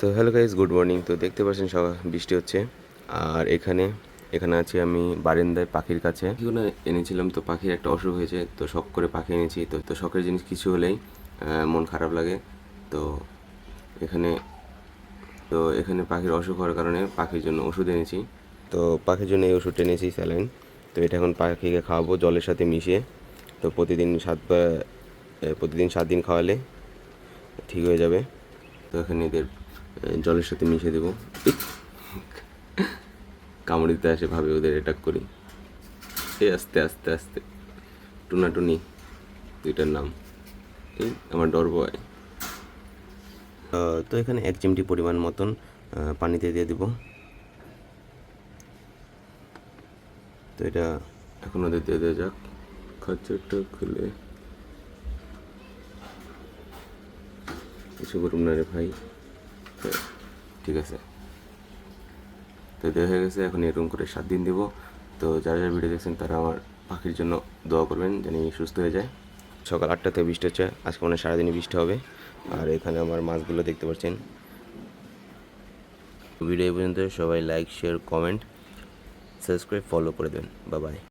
তো hello guys, good morning. তো দেখতে পাচ্ছেন সব বৃষ্টি হচ্ছে। আর এখানে আছি আমি বারান্দায় পাখির কাছে। পাখিগুলো এনেছিলাম, তো পাখির একটা অসুখ হয়েছে, তো শখ করে পাখি এনেছি। তো শখের জিনিস কিছু হলেই মন খারাপ লাগে। তো এখানে এখানে পাখির অসুখ হওয়ার কারণে পাখির জন্য ওষুধ এনেছি। তো পাখির জন্য এই ওষুধটা এনেছি, স্যালাইন। তো এটা এখন পাখিকে খাওয়াবো জলের সাথে মিশিয়ে। তো প্রতিদিন 7 দিন খাওয়ালে ঠিক হয়ে যাবে। তো এখানে এদের জলের সাথে মিশিয়ে দেবো। কামড় দিতে আসে, ভাবে ওদের অ্যাটাক করি। এই আস্তে আস্তে আস্তে টুনাটুনি দুইটার নাম। এই আমার ডর বয়। তো এখানে 1 চিমটি পরিমাণ মতন পানিতে দিয়ে দেবো। তো এটা এখন ওদের দিয়ে দেওয়া যাক। খাঁচাটা খুলে কিছু করুন না রে ভাই। ঠিক আছে, তো দেওয়া হয়ে গেছে। এখন এরকম করে 7 দিন দেবো। তো যারা যারা ভিডিও দেখছেন তারা আমার পাখির জন্য দোয়া করবেন জানি সুস্থ হয়ে যায়। সকাল 8টা থেকে বৃষ্টি হচ্ছে, আজকে মনে হয় সারাদিনই বৃষ্টি হবে। আর এখানে আমার মাছগুলো দেখতে পাচ্ছেন। ভিডিও পর্যন্ত সবাই like, share, comment, subscribe, follow করে দেবেন। Bye bye.